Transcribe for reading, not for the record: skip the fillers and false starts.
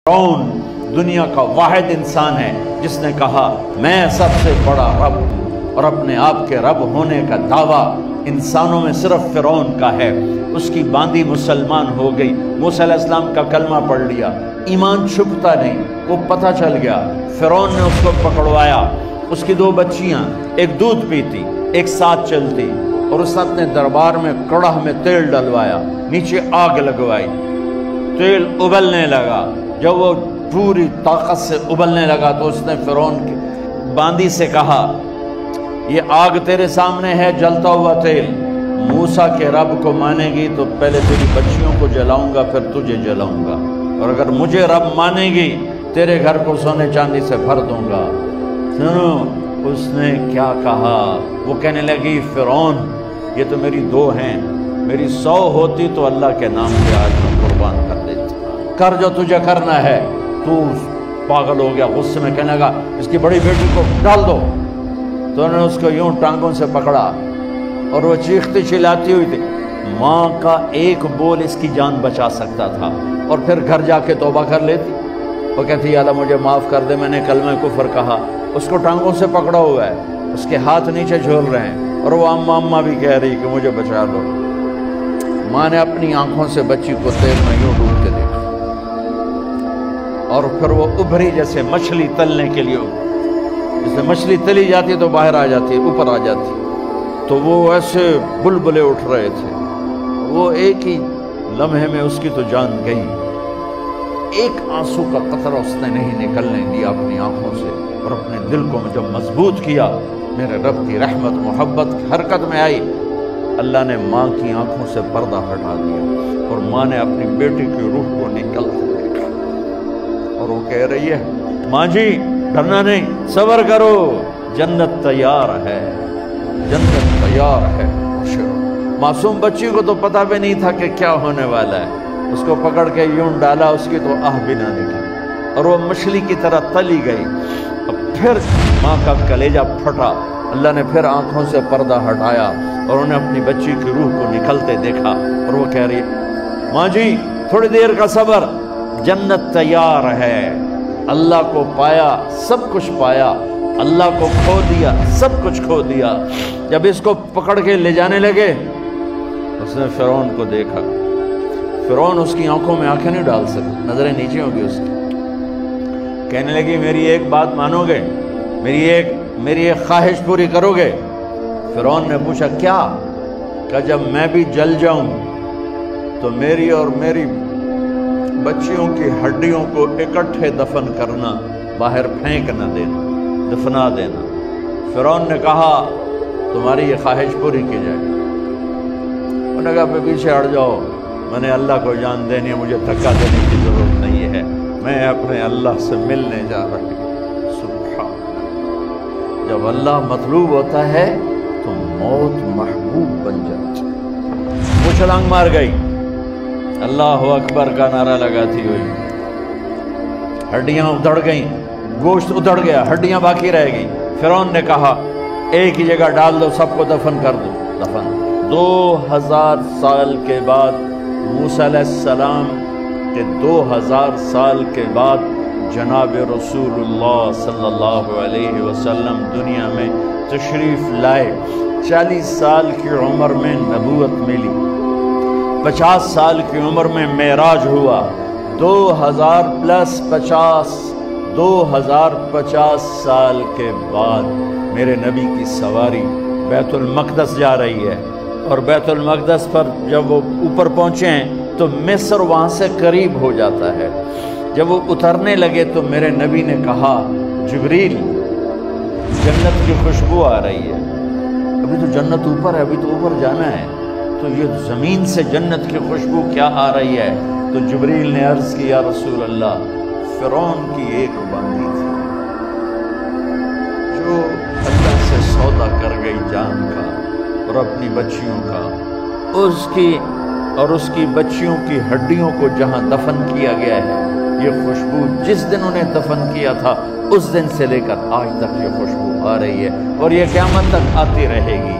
فرعون دنیا کا واحد انسان ہے جس نے کہا میں سب سے بڑا رب ہوں، اور اپنے آپ کے رب ہونے کا دعویٰ انسانوں میں صرف فرعون کا ہے۔ اس کی باندی مسلمان ہو گئی، موسیٰ علیہ السلام کا کلمہ پڑھ لیا، ایمان چھپتا نہیں، وہ پتہ چل گیا۔ فرعون نے اس کو پکڑوایا، اس کی 2 بچیاں، ایک دودھ پیتی ایک ساتھ چلتی، اور اس نے اپنے دربار میں کڑاہ میں تیل ڈلوایا، نیچے آگ لگوائی، تیل ابلنے لگا۔ جب وہ پوری طاقت سے ابلنے لگا تو اس نے فرعون کی باندی سے کہا یہ آگ تیرے سامنے ہے، جلتا ہوا تیل، موسیٰ کے رب کو مانے گی تو پہلے تیری بچیوں کو جلاؤں گا پھر تجھے جلاؤں گا، اور اگر مجھے رب مانے گی تیرے گھر کو سونے چاندی سے بھر دوں گا۔ سنو اس نے کیا کہا، وہ کہنے لگی فرعون یہ تو میری 2 ہیں، میری 100 ہوتی تو اللہ کے نام پہ آج میں قربان کر دیتی، کر جو تجھے کرنا ہے۔ تو پاگل ہو گیا، غصے میں کہنے لگا اس کی بڑی بیٹی کو ڈال دو۔ تو انہوں نے اس کو یوں ٹانگوں سے پکڑا اور وہ چیختی چلاتی ہوئی تھی۔ ماں کا ایک بول اس کی جان بچا سکتا تھا، اور پھر گھر جا کے توبہ کر لیتی۔ وہ کہتی یا اللہ مجھے معاف کر دے، میں نے کلمہ کفر کہا۔ اس کو ٹانگوں سے پکڑا ہوا ہے، اس کے ہاتھ نیچے جھول رہے ہیں، اور وہ اماں بھی کہہ رہی کہ مجھے بچا لو۔ ماں نے اپنی آنکھوں سے بچی کو تیل میں یوں ڈوب کے دیکھا، اور پھر وہ ابھری جیسے مچھلی تلنے کے لیے، جیسے مچھلی تلی جاتی تو باہر آ جاتی، اوپر آ جاتی، تو وہ ایسے بلبلے اٹھ رہے تھے۔ وہ ایک ہی لمحے میں اس کی تو جان گئی، ایک آنسو کا قطرہ اس نے نہیں نکلنے دیا اپنی آنکھوں سے، اور اپنے دل کو جب مضبوط کیا، میرے رب کی رحمت محبت حرکت میں آئی۔ اللہ نے ماں کی آنکھوں سے پردہ ہٹا دیا، اور ماں نے اپنی بیٹی کی روح کو نکلتے دیکھا، اور وہ کہہ رہی ہے ماں جی ڈرنا نہیں، صبر کرو، جنت تیار ہے، جنت تیار ہے۔ معصوم بچی کو تو پتہ بھی نہیں تھا کہ کیا ہونے والا ہے، اس کو پکڑ کے یوں ڈالا، اس کی تو آہ بھی نہ نکلی، اور وہ مچھلی کی طرح تلی گئی۔ اب پھر ماں کا کلیجہ پھٹا، اللہ نے پھر آنکھوں سے پردہ ہٹایا، اور انہیں اپنی بچی کی روح کو نکلتے دیکھا، اور وہ کہہ رہی ہے ماں جی تھوڑی دیر کا صبر، جنت تیار ہے۔ اللہ کو پایا سب کچھ پایا، اللہ کو کھو دیا سب کچھ کھو دیا۔ جب اس کو پکڑ کے لے جانے لگے، اس نے فرعون کو دیکھا، فرعون اس کی آنکھوں میں آنکھیں نہیں ڈال سکتا، نظریں نیچے ہوگی اس کی۔ کہنے لگی میری ایک بات مانو گے، میری ایک خواہش پوری کرو گے؟ فرعون نے پوچھا کیا؟ کہ جب میں بھی جل جاؤں تو میری اور میری بچیوں کی ہڈیوں کو اکٹھے دفن کرنا، باہر پھینک نہ دینا، دفنا دینا۔ فرعون نے کہا تمہاری یہ خواہش پوری کی جائے۔ انہوں نے کہا پہ پیچھے ہٹ جاؤ، میں نے اللہ کو جان دینی ہے، مجھے دھکا دینے کی ضرورت نہیں ہے، میں اپنے اللہ سے ملنے جا رہی ہوں۔ سبحان اللہ، جب اللہ مطلوب ہوتا ہے تو موت محبوب بن جاتی۔ وہ چھلانگ مار گئی، اللہ اکبر کا نعرہ لگاتی ہوئی، ہڈیاں ادھڑ گئیں، گوشت ادھڑ گیا، ہڈیاں باقی رہ گئی۔ فرعون نے کہا ایک ہی جگہ ڈال دو، سب کو دفن کر دو۔ دفن 2000 سال کے بعد، موسیٰ علیہ السلام کے 2000 سال کے بعد جناب رسول اللہ صلی اللہ علیہ وسلم دنیا میں تشریف لائے۔ 40 سال کی عمر میں نبوت ملی، 50 سال کی عمر میں معراج ہوا، 2050 سال کے بعد میرے نبی کی سواری بیت المقدس جا رہی ہے، اور بیت المقدس پر جب وہ اوپر پہنچے ہیں تو مصر وہاں سے قریب ہو جاتا ہے۔ جب وہ اترنے لگے تو میرے نبی نے کہا جبریل جنت کی خوشبو آ رہی ہے، ابھی تو جنت اوپر ہے، ابھی تو اوپر جانا ہے، تو یہ زمین سے جنت کی خوشبو کیا آ رہی ہے؟ تو جبریل نے عرض کی یا رسول اللہ فرعون کی ایک باندی تھی جو اللہ سے سودا کر گئی جان کا اور اپنی بچیوں کا، اس کی بچیوں کی ہڈیوں کو جہاں دفن کیا گیا ہے، یہ خوشبو جس دن انہیں دفن کیا تھا اس دن سے لے کر آج تک یہ خوشبو آ رہی ہے، اور یہ قیامت تک آتی رہے گی۔